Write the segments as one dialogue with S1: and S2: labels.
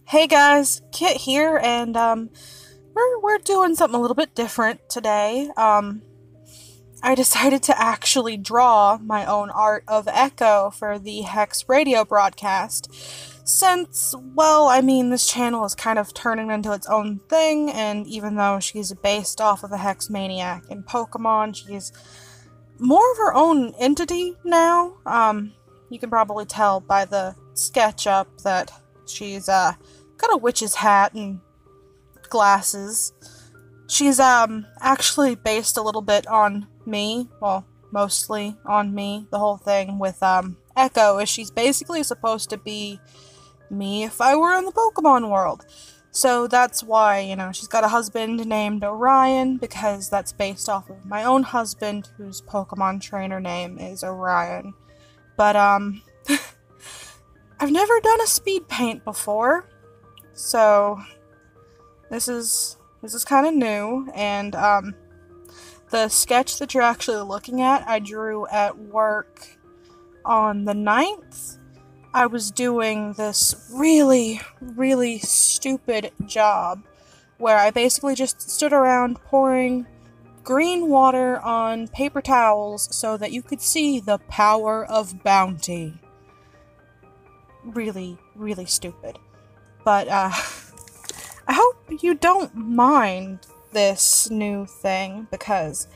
S1: Hey guys, Kit here, and we're doing something a little bit different today. I decided to actually draw my own art of Echo for the Hex radio broadcast. Since, well, I mean, this channel is kind of turning into its own thing, and even though she's based off of the Hex Maniac in Pokemon, she's more of her own entity now. You can probably tell by the SketchUp that she's, got a witch's hat and glasses. She's, actually based a little bit on me. Well, mostly on me. The whole thing with, Echo is she's basically supposed to be me if I were in the Pokemon world. So that's why, you know, she's got a husband named Orion, because that's based off of my own husband, whose Pokemon trainer name is Orion. But, I've never done a speed paint before, so this is kind of new, and, the sketch that you're actually looking at, I drew at work on the 9th. I was doing this really, really stupid job where I basically just stood around pouring green water on paper towels so that you could see the power of bounty. Really, really stupid. But, I hope you don't mind this new thing, because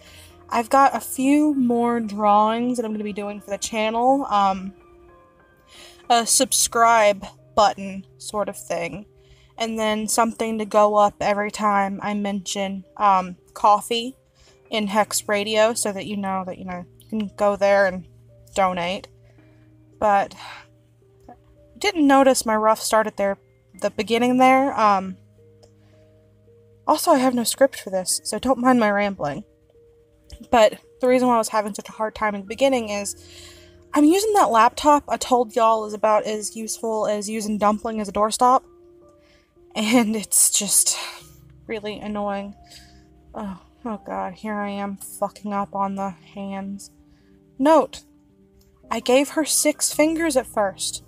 S1: I've got a few more drawings that I'm going to be doing for the channel. A subscribe button sort of thing, and then something to go up every time I mention coffee in Hex Radio, so that you know you can go there and donate. But didn't notice my rough start at the beginning there. Also, I have no script for this, so don't mind my rambling. But the reason why I was having such a hard time in the beginning is I'm using that laptop I told y'all is about as useful as using dumpling as a doorstop. And it's just really annoying. Oh god, here I am fucking up on the hands. Note, I gave her 6 fingers at first,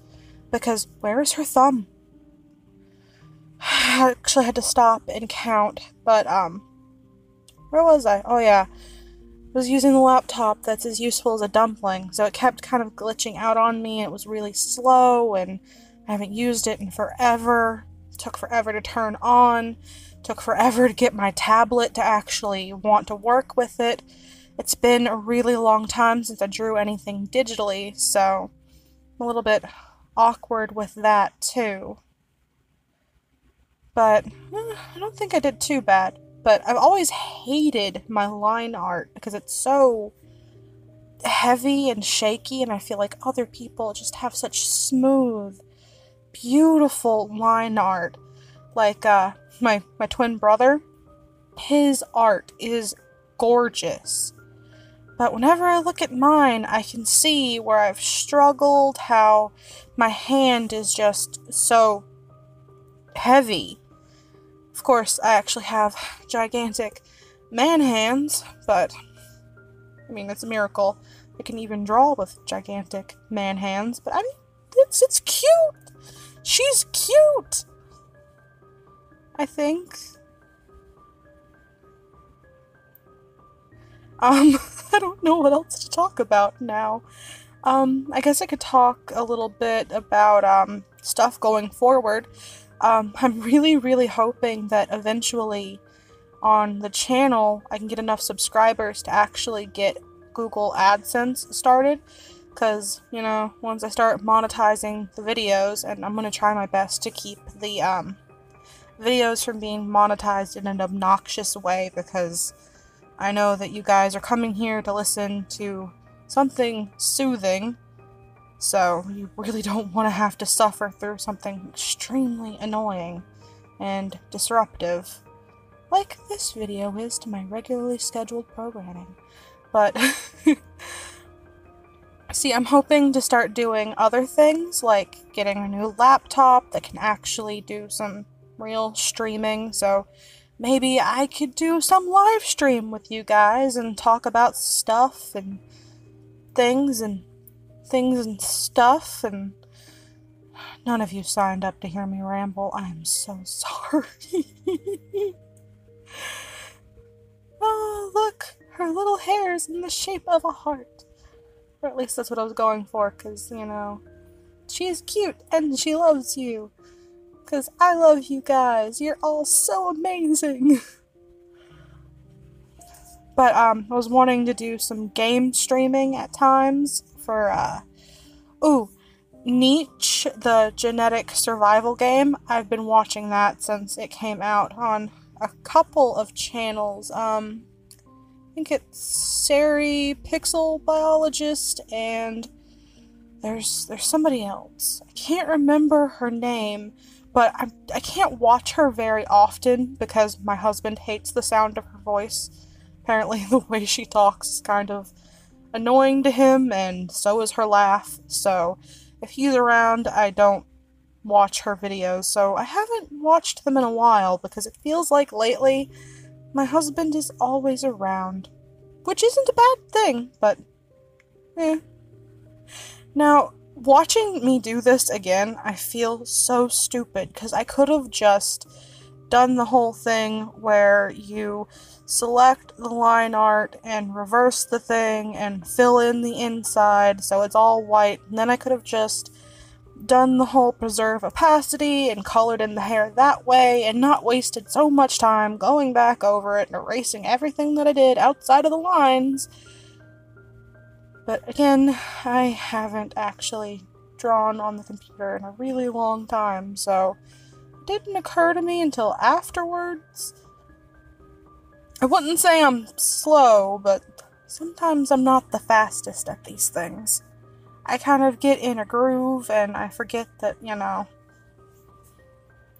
S1: because where is her thumb? I actually had to stop and count, but, where was I? Oh yeah. I was using the laptop that's as useful as a dumpling, so it kept kind of glitching out on me, and it was really slow, and I haven't used it in forever. It took forever to turn on. It took forever to get my tablet to actually want to work with it. It's been a really long time since I drew anything digitally, so I'm a little bit awkward with that, too. But I don't think I did too bad. But I've always hated my line art because it's so heavy and shaky, and I feel like other people just have such smooth, beautiful line art. Like, my twin brother, his art is gorgeous. But whenever I look at mine, I can see where I've struggled, how my hand is just so heavy. Of course, I actually have gigantic man hands, but, I mean, it's a miracle. I can even draw with gigantic man hands, but, I mean, it's cute! She's cute! I think. I don't know what else to talk about now. I guess I could talk a little bit about, stuff going forward. I'm really, really hoping that eventually on the channel I can get enough subscribers to actually get Google AdSense started, because, you know, once I start monetizing the videos, and I'm going to try my best to keep the videos from being monetized in an obnoxious way, because I know that you guys are coming here to listen to something soothing. So, you really don't want to have to suffer through something extremely annoying and disruptive, like this video is to my regularly scheduled programming. But, see, I'm hoping to start doing other things, like getting a new laptop that can actually do some real streaming, so maybe I could do some live stream with you guys and talk about stuff and things and stuff, and None of you signed up to hear me ramble. I am so sorry. Oh, look! Her little hair's in the shape of a heart. Or at least that's what I was going for, because, you know, she's cute and she loves you. Because I love you guys. You're all so amazing. But, I was wanting to do some game streaming at times for, Niche, the genetic survival game. I've been watching that since it came out on a couple of channels. I think it's Sari Pixel Biologist, and there's somebody else. I can't remember her name, but I can't watch her very often because my husband hates the sound of her voice. Apparently the way she talks is kind of annoying to him, and so is her laugh, so if he's around, I don't watch her videos, so I haven't watched them in a while because it feels like lately my husband is always around. Which isn't a bad thing, but eh. Now, watching me do this again, I feel so stupid because I could have just done the whole thing where you select the line art and reverse the thing and fill in the inside so it's all white, and then I could have just done the whole preserve opacity and colored in the hair that way and not wasted so much time going back over it and erasing everything that I did outside of the lines. But again, I haven't actually drawn on the computer in a really long time, so it didn't occur to me until afterwards. I wouldn't say I'm slow, but sometimes I'm not the fastest at these things. I kind of get in a groove and I forget that, you know,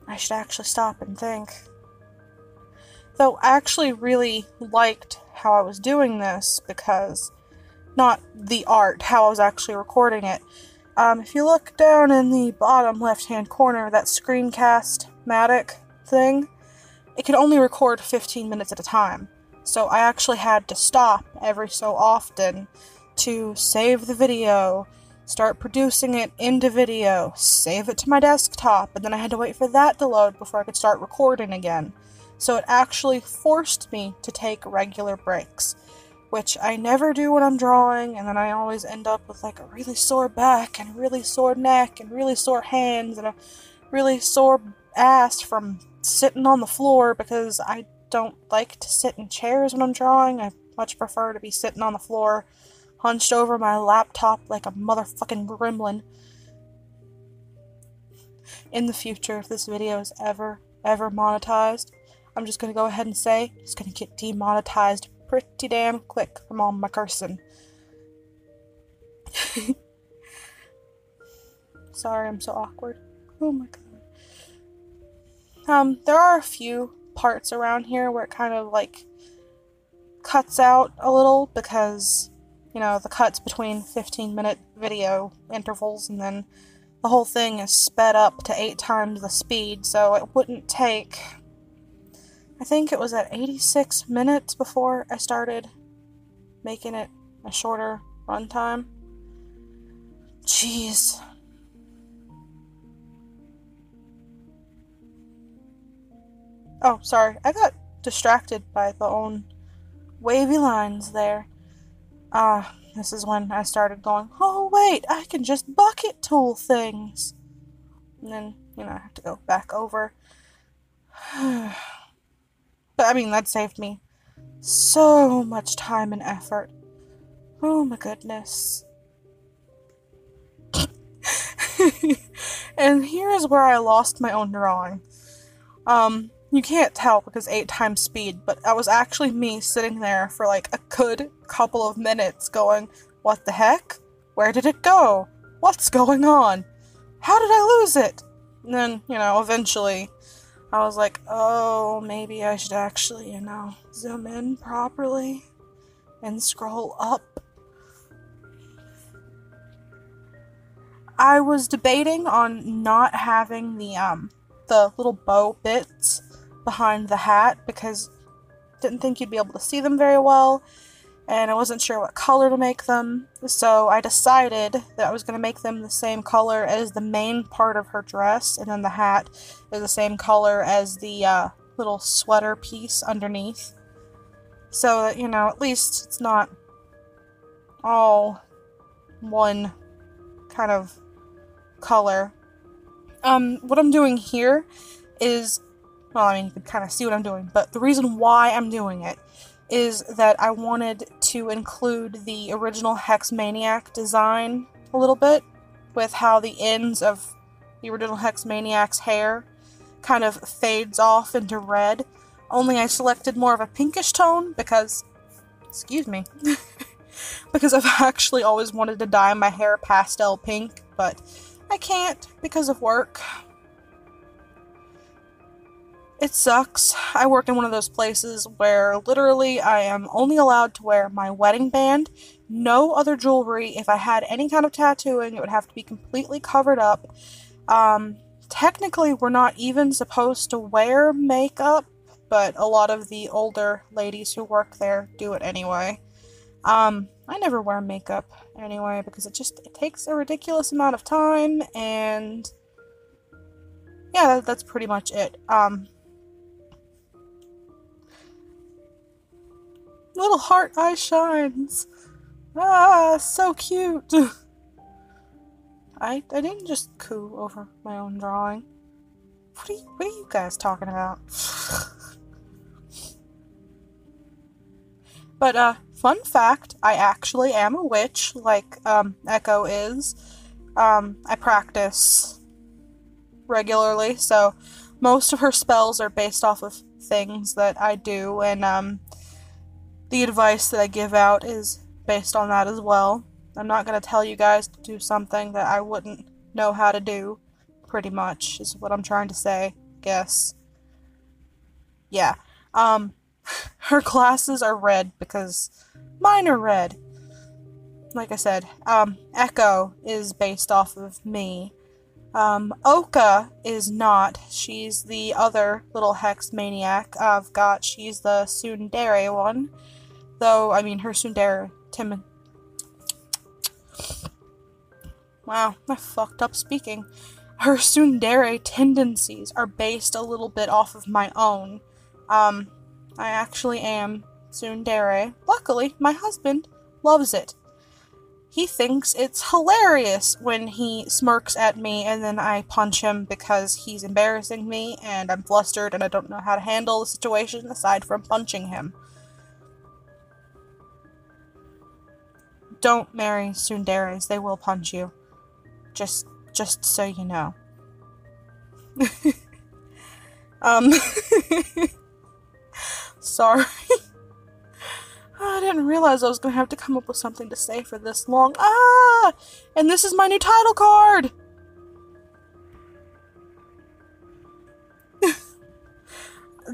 S1: I should actually stop and think. Though I actually really liked how I was doing this because, not the art, how I was actually recording it. If you look down in the bottom left-hand corner, that screencast-matic thing, it can only record 15 minutes at a time. So I actually had to stop every so often to save the video, start producing it into video, save it to my desktop, and then I had to wait for that to load before I could start recording again. So it actually forced me to take regular breaks, which I never do when I'm drawing, and then I always end up with like a really sore back, and a really sore neck, and really sore hands, and a really sore ass from sitting on the floor because I don't like to sit in chairs when I'm drawing. I much prefer to be sitting on the floor, hunched over my laptop like a motherfucking gremlin. In the future, if this video is ever monetized, I'm just gonna go ahead and say it's gonna get demonetized pretty damn quick from all my cursing. Sorry, I'm so awkward. Oh my god. There are a few parts around here where it kind of, like, cuts out a little because, you know, the cuts between 15-minute video intervals, and then the whole thing is sped up to 8 times the speed, so it wouldn't take, I think it was at 86 minutes before I started making it a shorter runtime. Jeez. Oh, sorry, I got distracted by the own wavy lines there. This is when I started going, oh wait, I can just bucket tool things. And then, you know, I have to go back over. But, I mean, that saved me so much time and effort. Oh my goodness. And here is where I lost my own drawing. You can't tell because 8 times speed, but that was actually me sitting there for like a good couple of minutes going, what the heck? Where did it go? What's going on? How did I lose it? And then, you know, eventually I was like, oh, maybe I should actually, you know, zoom in properly and scroll up. I was debating on not having the little bow bits behind the hat because I didn't think you'd be able to see them very well, and I wasn't sure what color to make them, so I decided that I was going to make them the same color as the main part of her dress, and then the hat is the same color as the little sweater piece underneath, so that, you know, at least it's not all one kind of color. What I'm doing here is, well, I mean, you can kind of see what I'm doing, but the reason why I'm doing it is that I wanted to include the original Hex Maniac design a little bit, with how the ends of the original Hex Maniac's hair kind of fades off into red, only I selected more of a pinkish tone because, excuse me, because I've actually always wanted to dye my hair pastel pink, but I can't because of work. It sucks. I work in one of those places where literally I am only allowed to wear my wedding band, no other jewelry. If I had any kind of tattooing, it would have to be completely covered up. Technically, we're not even supposed to wear makeup, but a lot of the older ladies who work there do it anyway. I never wear makeup anyway because it takes a ridiculous amount of time, and yeah, that's pretty much it. Little heart eye shines. Ah, so cute. I didn't just coo over my own drawing. What are you guys talking about? But, fun fact, I actually am a witch, like, Echo is. I practice regularly, so most of her spells are based off of things that I do, and, the advice that I give out is based on that as well. I'm not going to tell you guys to do something that I wouldn't know how to do, pretty much, is what I'm trying to say, I guess. Yeah. Her glasses are red because mine are red. Like I said, Echo is based off of me. Oka is not. She's the other little Hex Maniac I've got. She's the tsundere one. Though, I mean, her tsundere... Wow, I fucked up speaking. Her tsundere tendencies are based a little bit off of my own. I actually am tsundere. Luckily, my husband loves it. He thinks it's hilarious when he smirks at me and then I punch him because he's embarrassing me and I'm flustered and I don't know how to handle the situation aside from punching him. Don't marry tsunderes, they will punch you. Just so you know. Sorry. I didn't realize I was gonna have to come up with something to say for this long. Ah! And this is my new title card!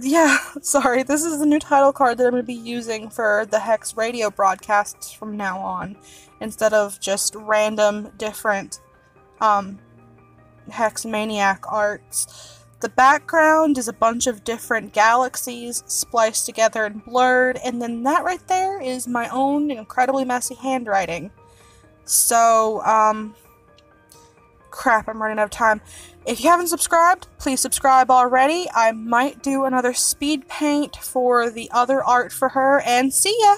S1: Yeah, sorry, this is the new title card that I'm going to be using for the Hex radio broadcasts from now on, instead of just random different, Hex Maniac arts. The background is a bunch of different galaxies spliced together and blurred, and then that right there is my own incredibly messy handwriting. So, crap, I'm running out of time. If you haven't subscribed, please subscribe already. I might do another speed paint for the other art for her, and see ya!